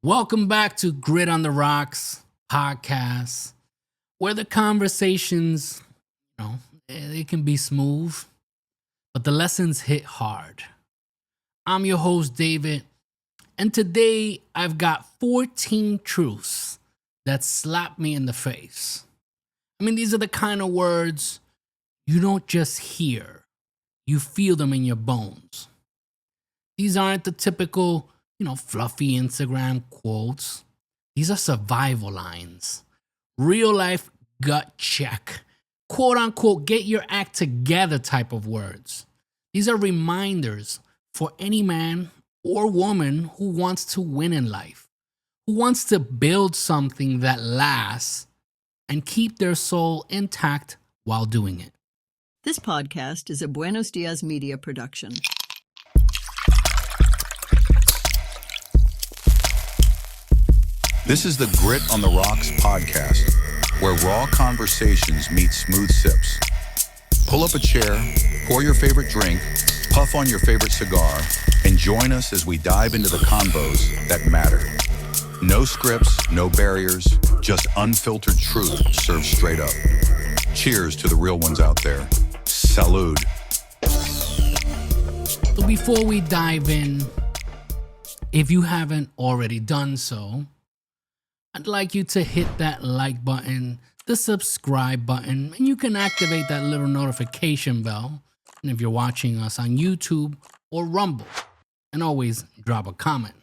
Welcome back to Grit on the Rocks podcast, where the conversations, they can be smooth, but the lessons hit hard. I'm your host, David, and today I've got 14 truths that slap me in the face. These are the kind of words you don't just hear, you feel them in your bones. These aren't the typical fluffy Instagram quotes. These are survival lines. Real life gut check. Quote unquote, get your act together type of words. These are reminders for any man or woman who wants to win in life, who wants to build something that lasts and keep their soul intact while doing it. This podcast is a Buenos Dias Media production. This is the Grit on the Rocks podcast, where raw conversations meet smooth sips. Pull up a chair, pour your favorite drink, puff on your favorite cigar, and join us as we dive into the convos that matter. No scripts, no barriers, just unfiltered truth served straight up. Cheers to the real ones out there. Salud. So before we dive in, if you haven't already done so, I'd like you to hit that like button, the subscribe button, and you can activate that little notification bell. And if you're watching us on YouTube or Rumble, and always drop a comment.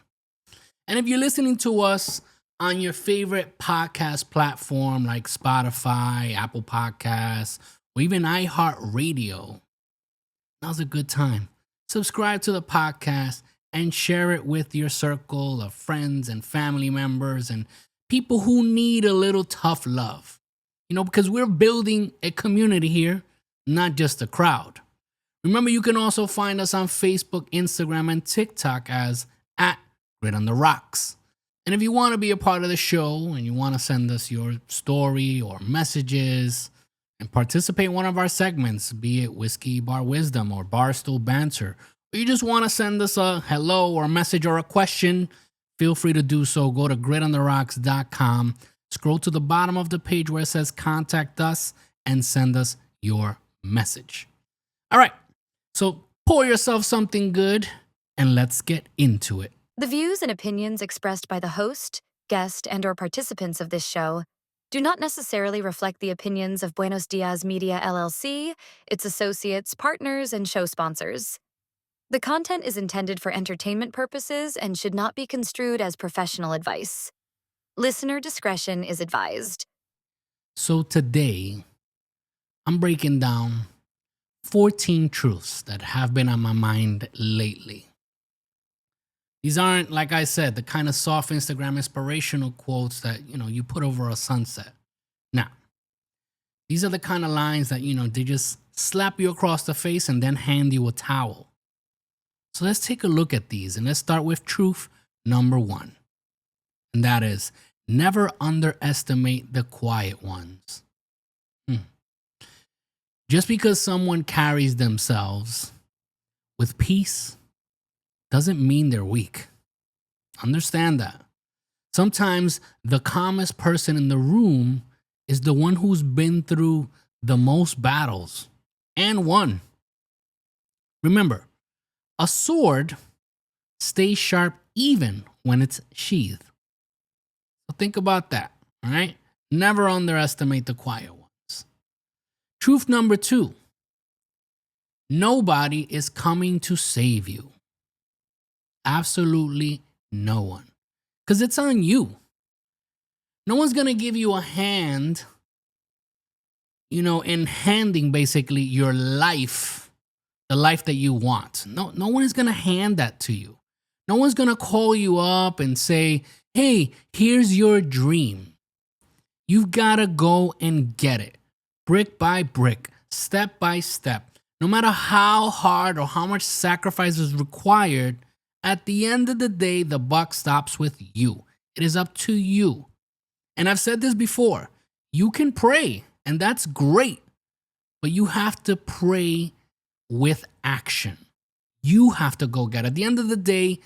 And if you're listening to us on your favorite podcast platform like Spotify, Apple Podcasts, or even iHeartRadio, now's a good time. Subscribe to the podcast and share it with your circle of friends and family members and people who need a little tough love. Because we're building a community here, not just a crowd. Remember, you can also find us on Facebook, Instagram, and TikTok as @Grit on the Rocks. And if you want to be a part of the show and you want to send us your story or messages and participate in one of our segments, be it Whiskey Bar Wisdom or Barstool Banter, or you just want to send us a hello or a message or a question, feel free to do so. Go to gritontherocks.com, scroll to the bottom of the page where it says contact us, and send us your message. All right, so pour yourself something good and let's get into it. The views and opinions expressed by the host, guest, and/or participants of this show do not necessarily reflect the opinions of Buenos Dias Media LLC, its associates, partners, and show sponsors. The content is intended for entertainment purposes and should not be construed as professional advice. Listener discretion is advised. So today, I'm breaking down 14 truths that have been on my mind lately. These aren't, like I said, the kind of soft Instagram inspirational quotes that, you put over a sunset. Now, these are the kind of lines that, they just slap you across the face and then hand you a towel. So let's take a look at these, and let's start with truth number 1. And that is, never underestimate the quiet ones. Just because someone carries themselves with peace doesn't mean they're weak. Understand that. Sometimes the calmest person in the room is the one who's been through the most battles and won. Remember, a sword stays sharp even when it's sheathed. So think about that, all right? Never underestimate the quiet ones. Truth number 2, nobody is coming to save you. Absolutely no one. Because it's on you. No one's going to give you a hand, in handing basically your life, the life that you want. No one is going to hand that to you. No one's going to call you up and say, hey, here's your dream. You've got to go and get it. Brick by brick, step by step. No matter how hard or how much sacrifice is required, at the end of the day, the buck stops with you. It is up to you. And I've said this before. You can pray, and that's great. But you have to pray with action. You have to go get it. At the end of the day,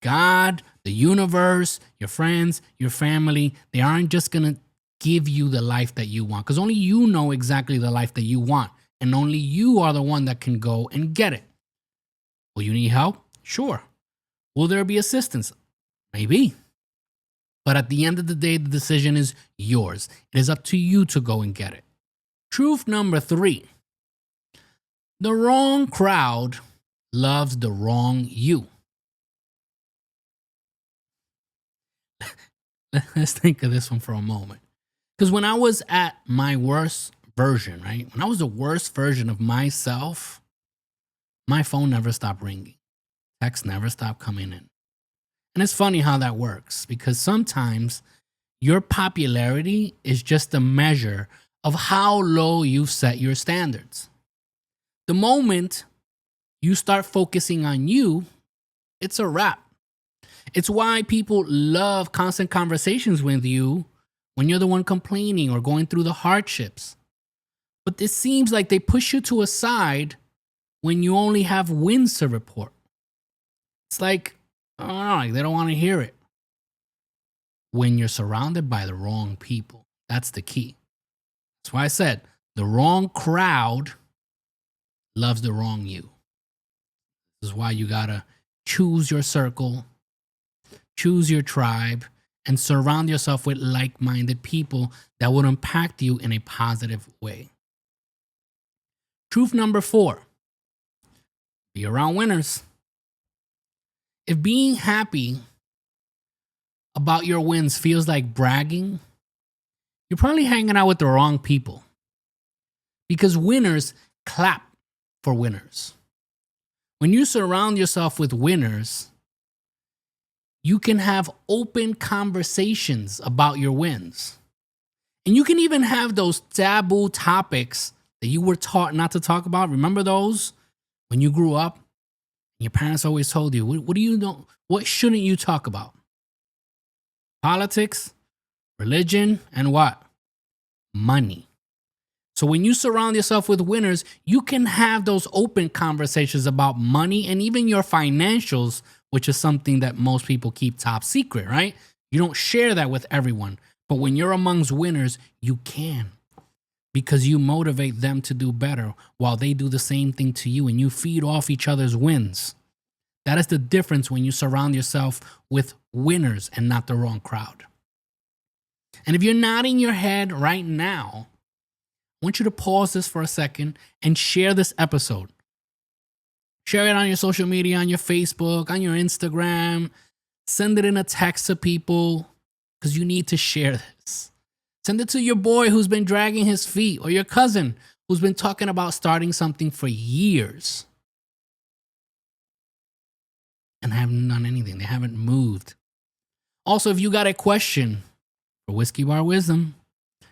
God, The universe, your friends, your family, they aren't just going to give you the life that you want, because only you know exactly the life that you want. And only you are the one that can go and get it. Will you need help? Sure. Will there be assistance? Maybe. But at the end of the day, the decision is yours. It is up to you to go and get it. Truth number 3. The wrong crowd loves the wrong you. Let's think of this one for a moment. Because when I was at my worst version, right? When I was the worst version of myself, my phone never stopped ringing. Texts never stopped coming in. And it's funny how that works, because sometimes your popularity is just a measure of how low you've set your standards. The moment you start focusing on you, it's a wrap. It's why people love constant conversations with you when you're the one complaining or going through the hardships. But it seems like they push you to a side when you only have wins to report. It's like, I don't know, like they don't want to hear it. When you're surrounded by the wrong people, that's the key. That's why I said the wrong crowd loves the wrong you. This is why you gotta choose your circle, choose your tribe, and surround yourself with like-minded people that will impact you in a positive way. Truth number 4, be around winners. If being happy about your wins feels like bragging, you're probably hanging out with the wrong people. Because winners clap for winners. When you surround yourself with winners, you can have open conversations about your wins. And you can even have those taboo topics that you were taught not to talk about. Remember those when you grew up? Your parents always told you, what do you know? What shouldn't you talk about? Politics, religion, and what? Money. So when you surround yourself with winners, you can have those open conversations about money and even your financials, which is something that most people keep top secret, right? You don't share that with everyone. But when you're amongst winners, you can, because you motivate them to do better while they do the same thing to you, and you feed off each other's wins. That is the difference when you surround yourself with winners and not the wrong crowd. And if you're nodding your head right now, I want you to pause this for a second and share this episode. Share it on your social media, on your Facebook, on your Instagram. Send it in a text to people, because you need to share this. Send it to your boy who's been dragging his feet, or your cousin who's been talking about starting something for years and haven't done anything. They haven't moved. Also, if you got a question for Whiskey Bar Wisdom,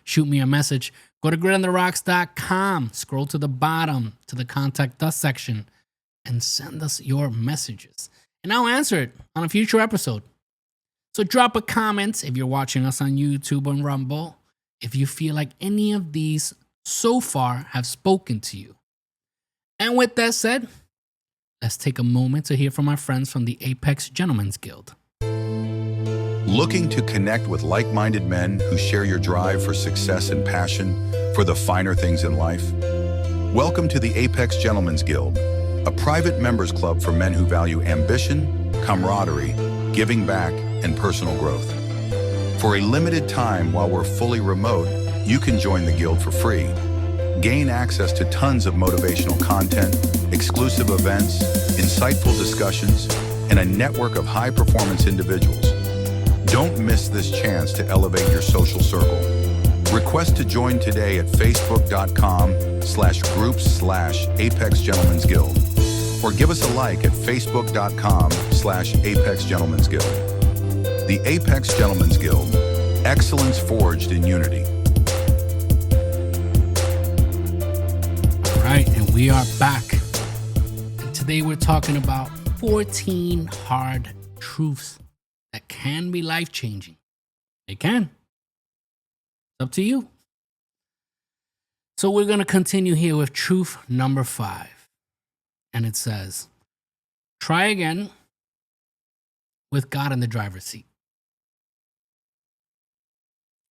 shoot me a message. Go to gritontheRocks.com, scroll to the bottom to the Contact Us section, and send us your messages. And I'll answer it on a future episode. So drop a comment if you're watching us on YouTube and Rumble, if you feel like any of these so far have spoken to you. And with that said, let's take a moment to hear from our friends from the Apex Gentlemen's Guild. Looking to connect with like-minded men who share your drive for success and passion for the finer things in life? Welcome to the Apex Gentlemen's Guild, a private members club for men who value ambition, camaraderie, giving back, and personal growth. For a limited time while we're fully remote, you can join the guild for free. Gain access to tons of motivational content, exclusive events, insightful discussions, and a network of high-performance individuals. Don't miss this chance to elevate your social circle. Request to join today at facebook.com/groups/Apex Gentlemen's Guild, or give us a like at facebook.com/Apex Gentlemen's Guild. The Apex Gentlemen's Guild, excellence forged in unity. All right, and we are back. And today we're talking about 14 hard truths that can be life-changing. It can. It's up to you. So we're going to continue here with truth number 5. And it says, try again with God in the driver's seat.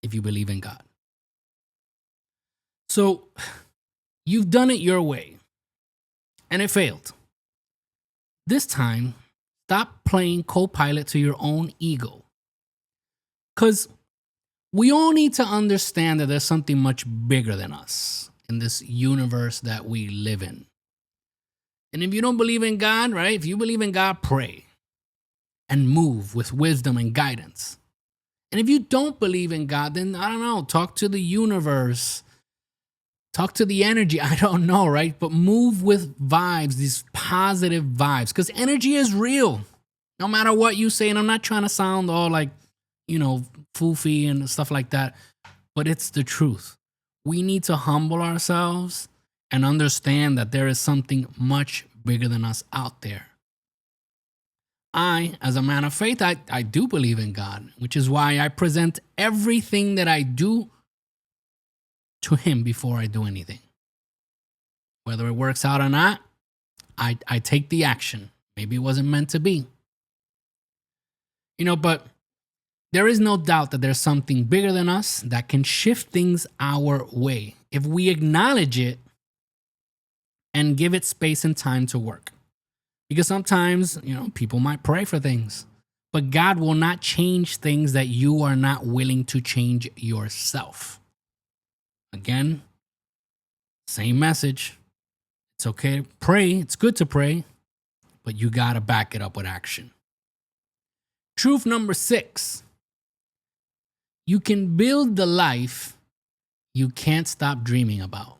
If you believe in God. So you've done it your way and it failed. This time, stop playing co-pilot to your own ego. Because we all need to understand that there's something much bigger than us in this universe that we live in. And if you don't believe in God, right? If you believe in God, pray and move with wisdom and guidance. And if you don't believe in God, then I don't know, talk to the universe, talk to the energy. I don't know, right? But move with vibes, these positive vibes, because energy is real. No matter what you say, and I'm not trying to sound all like, foofy and stuff like that, but it's the truth. We need to humble ourselves and understand that there is something much bigger than us out there. I, as a man of faith, I do believe in God, which is why I present everything that I do to Him before I do anything. Whether it works out or not, I take the action. Maybe it wasn't meant to be. But there is no doubt that there's something bigger than us that can shift things our way if we acknowledge it and give it space and time to work. Because sometimes, people might pray for things, but God will not change things that you are not willing to change yourself. Again, same message. It's okay to pray. It's good to pray, but you got to back it up with action. Truth number 6. You can build the life you can't stop dreaming about.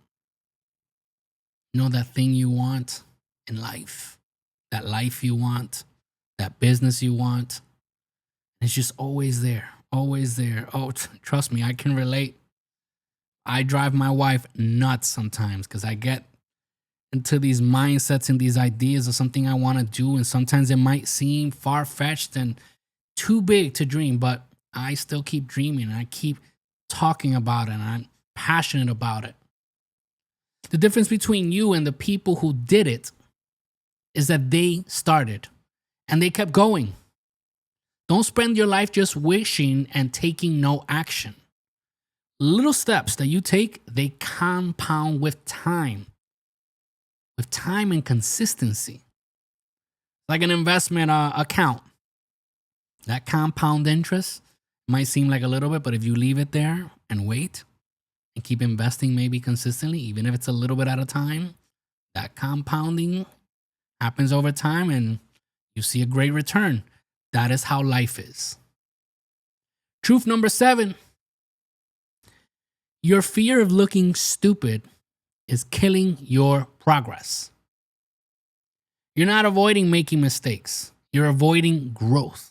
That thing you want in life, that life you want, that business you want. It's just always there, always there. Oh, trust me, I can relate. I drive my wife nuts sometimes because I get into these mindsets and these ideas of something I want to do. And sometimes it might seem far-fetched and too big to dream, but I still keep dreaming and I keep talking about it and I'm passionate about it. The difference between you and the people who did it is that they started and they kept going. Don't spend your life just wishing and taking no action. Little steps that you take, they compound with time and consistency. Like an investment account. That compound interest might seem like a little bit, but if you leave it there and wait and keep investing maybe consistently, even if it's a little bit at a time, that compounding happens over time and you see a great return. That is how life is. Truth number 7. Your fear of looking stupid is killing your progress. You're not avoiding making mistakes. You're avoiding growth.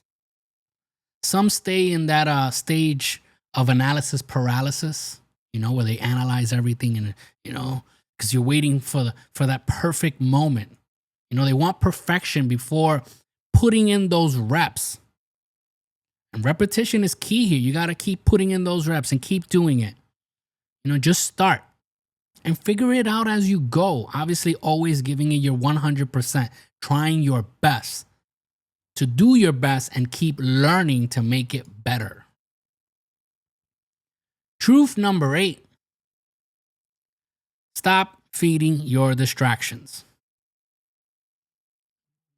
Some stay in that stage of analysis paralysis, where they analyze everything and, because you're waiting for that perfect moment. They want perfection before putting in those reps. And repetition is key here. You got to keep putting in those reps and keep doing it. Just start and figure it out as you go. Obviously, always giving it your 100%, trying your best to do your best and keep learning to make it better. Truth number 8. Stop feeding your distractions.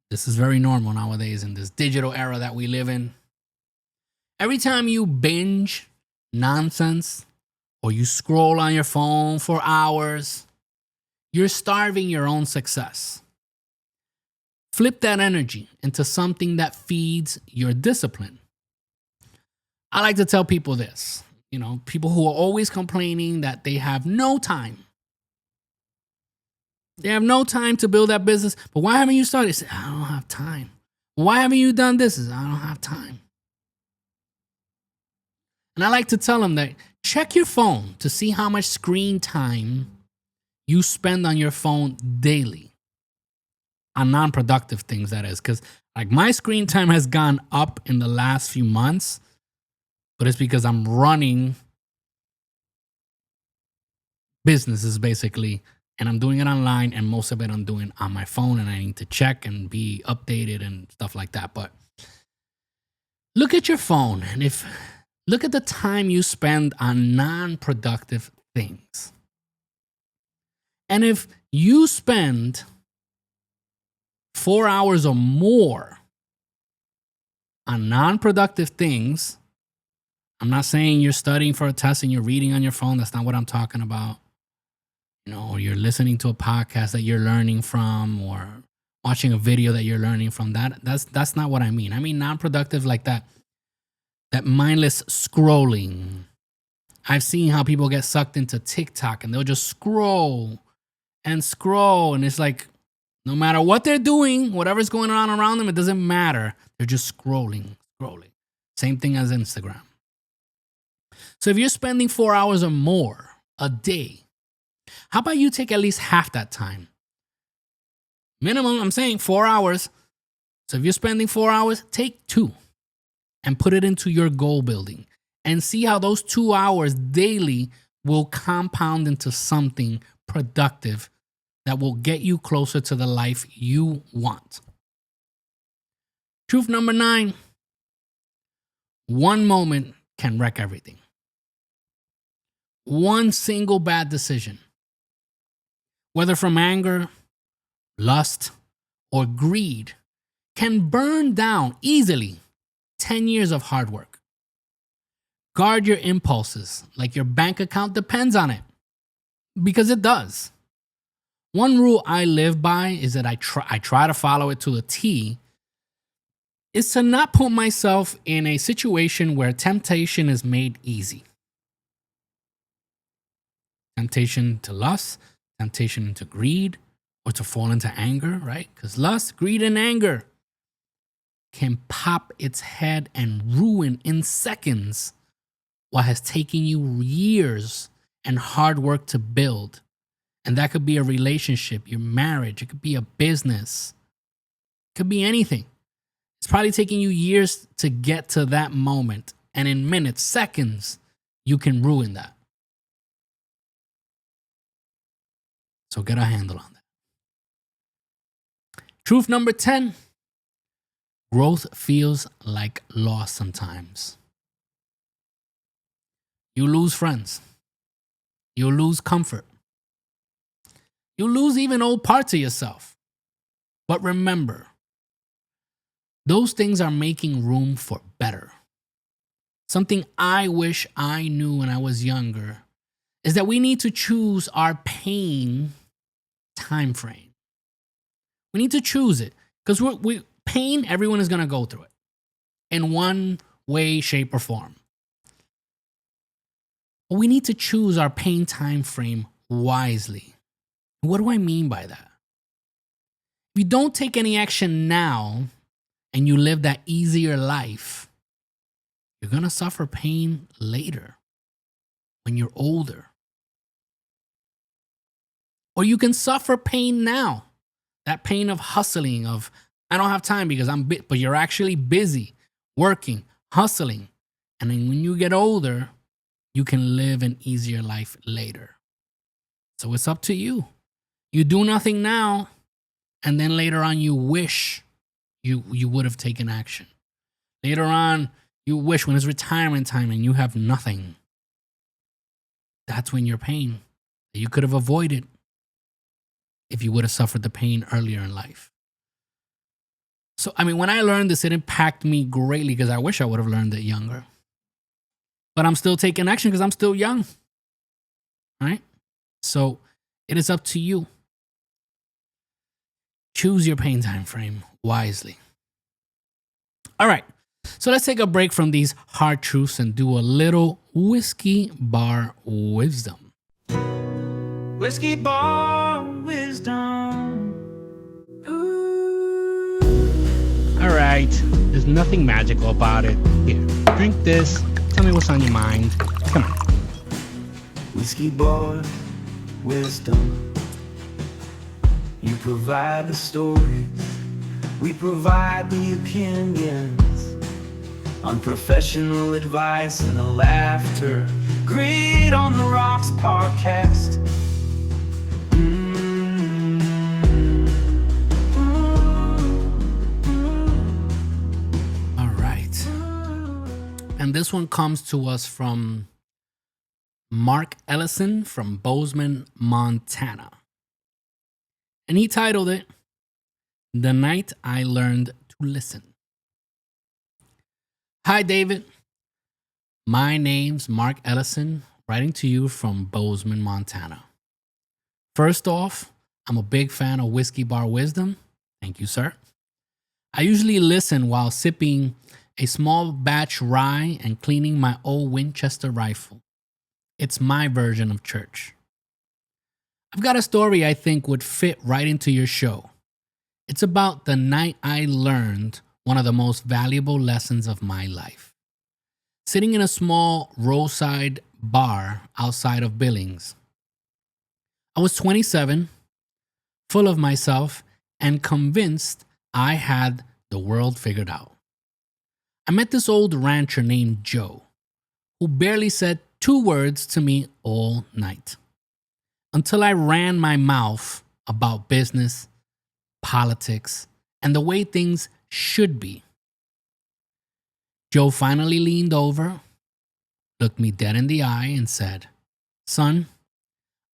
This is very normal nowadays in this digital era that we live in. Every time you binge nonsense or you scroll on your phone for hours, you're starving your own success. Flip that energy into something that feeds your discipline. I like to tell people this, people who are always complaining that they have no time. They have no time to build that business. But why haven't you started? They say, I don't have time. Why haven't you done this? I don't have time. And I like to tell them that check your phone to see how much screen time you spend on your phone daily. On non-productive things, that is. Because my screen time has gone up in the last few months. But it's because I'm running businesses, basically. And I'm doing it online, and most of it I'm doing on my phone, and I need to check and be updated and stuff like that. But Look at your phone and look at the time you spend on non-productive things. And if you spend 4 hours or more on non-productive things, I'm not saying you're studying for a test and you're reading on your phone. That's not what I'm talking about. Or you're listening to a podcast that you're learning from, or watching a video that you're learning from. That's not what I mean. I mean non-productive like that mindless scrolling. I've seen how people get sucked into TikTok and they'll just scroll. And it's like, no matter what they're doing, whatever's going on around them, it doesn't matter. They're just scrolling. Same thing as Instagram. So if you're spending 4 hours or more a day, how about you take at least half that time? Minimum, I'm saying 4 hours. So if you're spending 4 hours, take 2 and put it into your goal building and see how those 2 hours daily will compound into something productive that will get you closer to the life you want. Truth number 9, one moment can wreck everything. One single bad decision, whether from anger, lust, or greed, can burn down easily 10 years of hard work. Guard your impulses like your bank account depends on it, because it does. One rule I live by is that I try to follow it to a T, is to not put myself in a situation where temptation is made easy. Temptation to lust, temptation to greed, or to fall into anger, right? Because lust, greed, and anger can pop its head and ruin in seconds what has taken you years and hard work to build. And that could be a relationship, your marriage, it could be a business, it could be anything. It's probably taking you years to get to that moment. And in minutes, seconds, you can ruin that. So get a handle on that. Truth number 10, growth feels like loss sometimes. You lose friends. You lose comfort. You lose even old parts of yourself. But remember, those things are making room for better. Something I wish I knew when I was younger is that we need to choose our pain time frame. We need to choose it, because pain, everyone is going to go through it in one way, shape, or form. But we need to choose our pain time frame wisely. What do I mean by that? If you don't take any action now and you live that easier life, you're going to suffer pain later when you're older. Or you can suffer pain now. That pain of hustling, of I don't have time because but you're actually busy working, hustling. And then when you get older, you can live an easier life later. So it's up to you. You do nothing now, and then later on you wish you would have taken action. Later on, you wish when it's retirement time and you have nothing. That's when your pain that you could have avoided if you would have suffered the pain earlier in life. So, when I learned this, it impacted me greatly because I wish I would have learned it younger. But I'm still taking action because I'm still young. All right? So, it is up to you. Choose your pain time frame wisely. All right. So, let's take a break from these hard truths and do a little whiskey bar wisdom. Whiskey bar wisdom. Ooh. All right. There's nothing magical about it. Here, drink this. Tell me what's on your mind. Come on. Whiskey bar wisdom. You provide the stories. We provide the opinions. Unprofessional advice and the laughter. Grit on the Rocks podcast. this one comes to us from Mark Ellison from Bozeman, Montana. And he titled it, The Night I Learned to Listen. Hi, David. My name's Mark Ellison, writing to you from Bozeman, Montana. First off, I'm a big fan of Whiskey Bar Wisdom. Thank you, sir. I usually listen while sipping a small batch rye and cleaning my old Winchester rifle. It's my version of church. I've got a story I think would fit right into your show. It's about the night I learned one of the most valuable lessons of my life. Sitting in a small roadside bar outside of Billings. I was 27, full of myself, and convinced I had the world figured out. I met this old rancher named Joe, who barely said 2 words to me all night, until I ran my mouth about business, politics, and the way things should be. Joe finally leaned over, looked me dead in the eye, and said, "Son,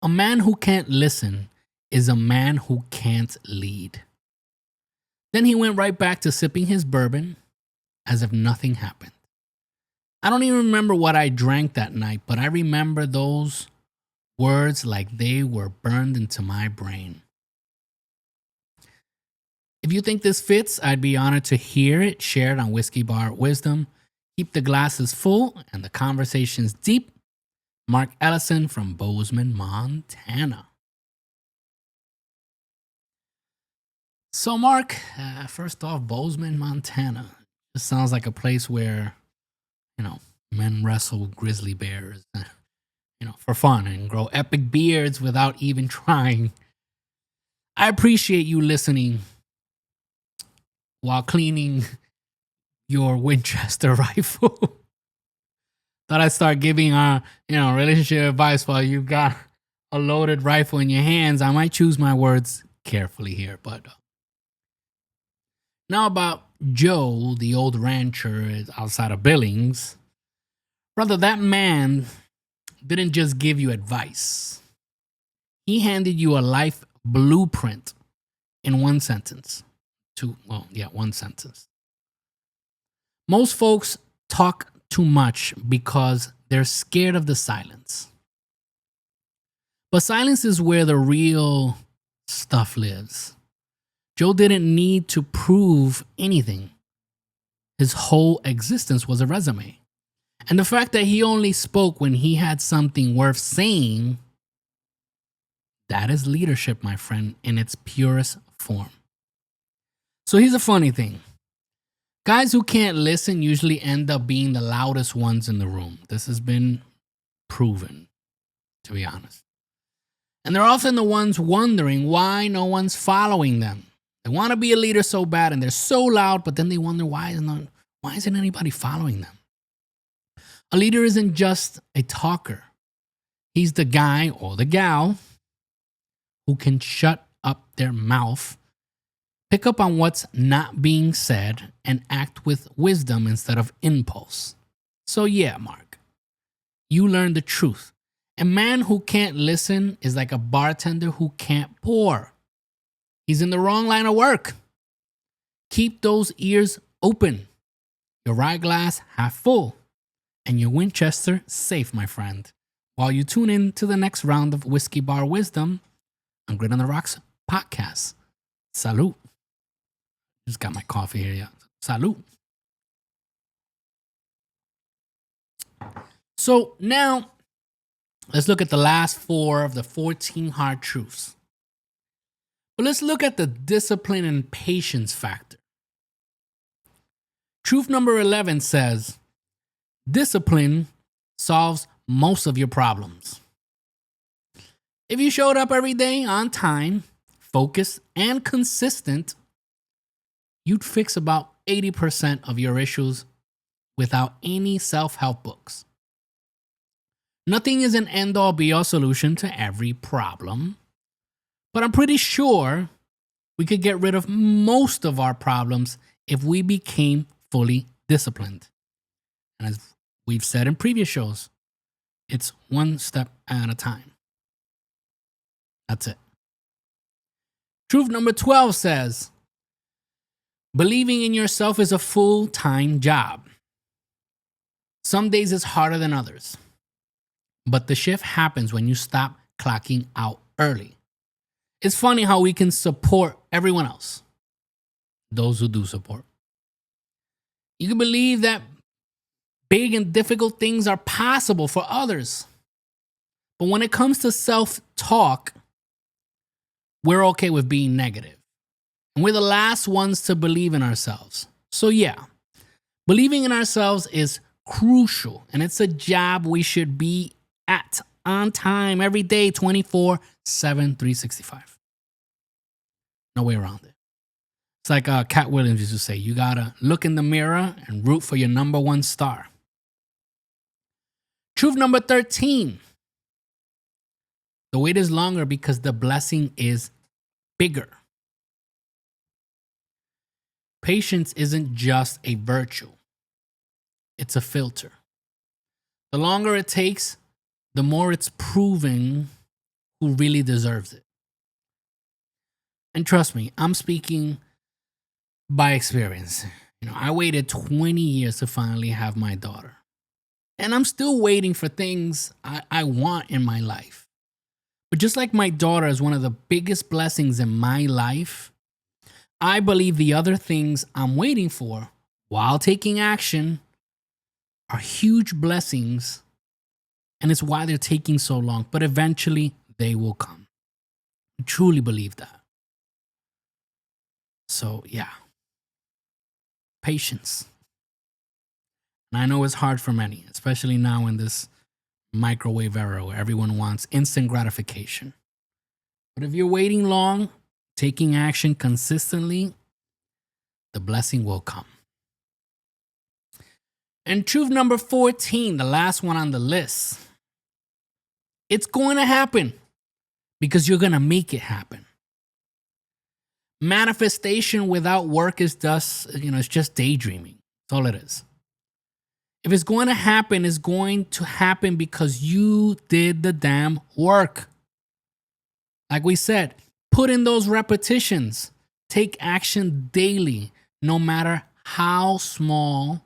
a man who can't listen is a man who can't lead." Then he went right back to sipping his bourbon as if nothing happened. I don't even remember what I drank that night, but I remember those words like they were burned into my brain. If you think this fits, I'd be honored to hear it shared on Whiskey Bar Wisdom. Keep the glasses full and the conversations deep. Mark Ellison from Bozeman, Montana. So, Mark, first off, Bozeman, Montana. This sounds like a place where, men wrestle grizzly bears, for fun and grow epic beards without even trying. I appreciate you listening while cleaning your Winchester rifle. Thought I'd start giving relationship advice while you've got a loaded rifle in your hands. I might choose my words carefully here, but now about Joe, the old rancher outside of Billings. Brother, that man didn't just give you advice. He handed you a life blueprint in one sentence. One sentence. Most folks talk too much because they're scared of the silence. But silence is where the real stuff lives. Joe didn't need to prove anything. His whole existence was a resume. And the fact that he only spoke when he had something worth saying, that is leadership, my friend, in its purest form. So here's a funny thing. Guys who can't listen usually end up being the loudest ones in the room. This has been proven, to be honest. And they're often the ones wondering why no one's following them. They want to be a leader so bad and they're so loud, but then they wonder why isn't anybody following them? A leader isn't just a talker. He's the guy or the gal who can shut up their mouth, pick up on what's not being said, and act with wisdom instead of impulse. So yeah, Mark, you learned the truth. A man who can't listen is like a bartender who can't pour. He's in the wrong line of work. Keep those ears open. Your rye glass half full. And your Winchester safe, my friend. While you tune in to the next round of Whiskey Bar Wisdom on Grit on the Rocks podcast. Salute. Just got my coffee here, yeah. Salute. So now, let's look at the last 4 of the 14 hard truths. But let's look at the discipline and patience factor. Truth number 11 says, discipline solves most of your problems. If you showed up every day on time, focused, and consistent, you'd fix about 80% of your issues without any self-help books. Nothing is an end-all be-all solution to every problem, but I'm pretty sure we could get rid of most of our problems if we became fully disciplined. And as We've said in previous shows, it's one step at a time. That's it. Truth number 12 says, believing in yourself is a full-time job. Some days it's harder than others, but the shift happens when you stop clocking out early. It's funny how we can support everyone else, those who do support. You can believe that big and difficult things are possible for others. But when it comes to self-talk, we're okay with being negative. And we're the last ones to believe in ourselves. So yeah, believing in ourselves is crucial. And it's a job we should be at on time, every day, 24/7, 365. No way around it. It's like Cat Williams used to say, you gotta look in the mirror and root for your number one star. Truth number 13. The wait is longer because the blessing is bigger. Patience isn't just a virtue. It's a filter. The longer it takes, the more it's proving who really deserves it. And trust me, I'm speaking by experience. I waited 20 years to finally have my daughter. And I'm still waiting for things I want in my life. But just like my daughter is one of the biggest blessings in my life, I believe the other things I'm waiting for while taking action are huge blessings. And it's why they're taking so long. But eventually they will come. I truly believe that. So yeah. Patience. And I know it's hard for many, especially now in this microwave era where everyone wants instant gratification. But if you're waiting long, taking action consistently, the blessing will come. And truth number 14, the last one on the list. It's going to happen because you're going to make it happen. Manifestation without work is just, it's just daydreaming. That's all it is. If it's going to happen, it's going to happen because you did the damn work. Like we said, put in those repetitions. Take action daily, no matter how small.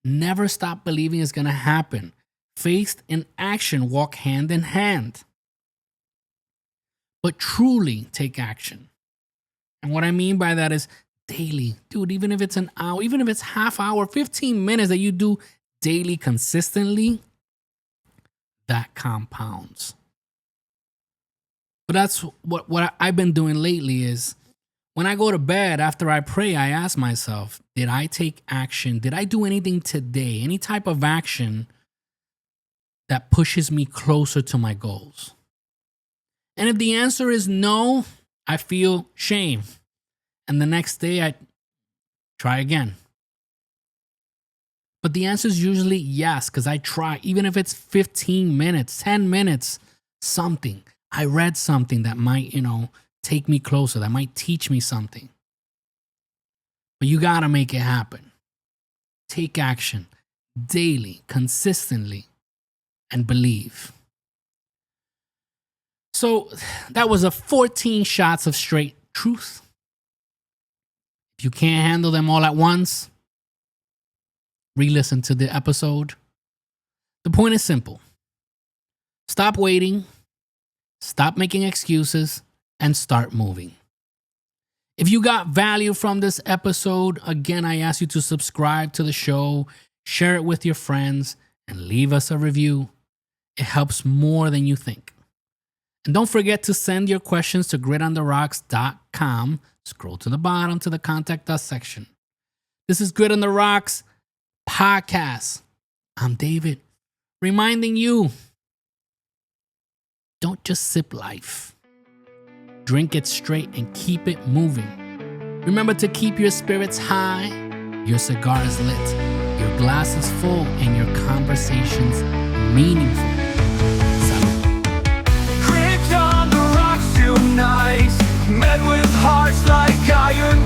Never stop believing it's going to happen. Faith and action walk hand in hand. But truly take action. And what I mean by that is daily. Dude, even if it's an hour, even if it's half hour, 15 minutes that you do daily consistently, that compounds. But that's what I've been doing lately is when I go to bed, after I pray, I ask myself, did I take action? Did I do anything today? Any type of action that pushes me closer to my goals? And if the answer is no, I feel shame. And the next day I try again. But the answer is usually yes, because I try, even if it's 15 minutes, 10 minutes, something. I read something that might, take me closer, that might teach me something. But you got to make it happen. Take action daily, consistently, and believe. So that was a 14 shots of straight truth. If you can't handle them all at once, re-listen to the episode. The point is simple. Stop waiting, stop making excuses, and start moving. If you got value from this episode, again, I ask you to subscribe to the show, share it with your friends, and leave us a review. It helps more than you think. And don't forget to send your questions to gritontheRocks.com. Scroll to the bottom to the Contact Us section. This is Grit on the Rocks podcast. I'm David, reminding you, don't just sip life. Drink it straight and keep it moving. Remember to keep your spirits high, your cigar is lit, your glass is full, and your conversations meaningful. Grit on the rocks tonight, met with hearts like iron